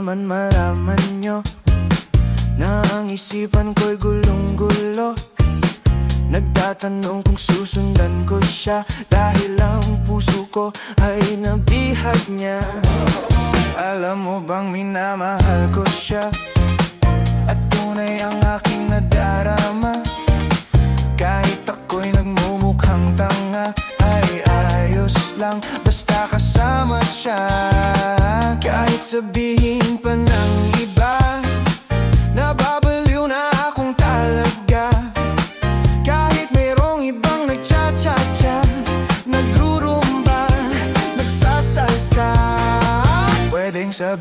naman malaman nyo na ang isipan ko'y gulong-gulo. Nagtatanong kung susundan ko siya, dahil ang puso ko ay nabihag niya. Alam mo bang minamahal ko siya, at tunay ang aking nadarama. Kahit ako'y nagmumukhang tanga, ay ayos lang basta kasama siya. Kahit sabihin pa ng iba, nababaliw na akong talaga. Kahit mayroong ibang nagcha-cha-cha, nagrurumba, nagsasalsa, pwedeng sabihin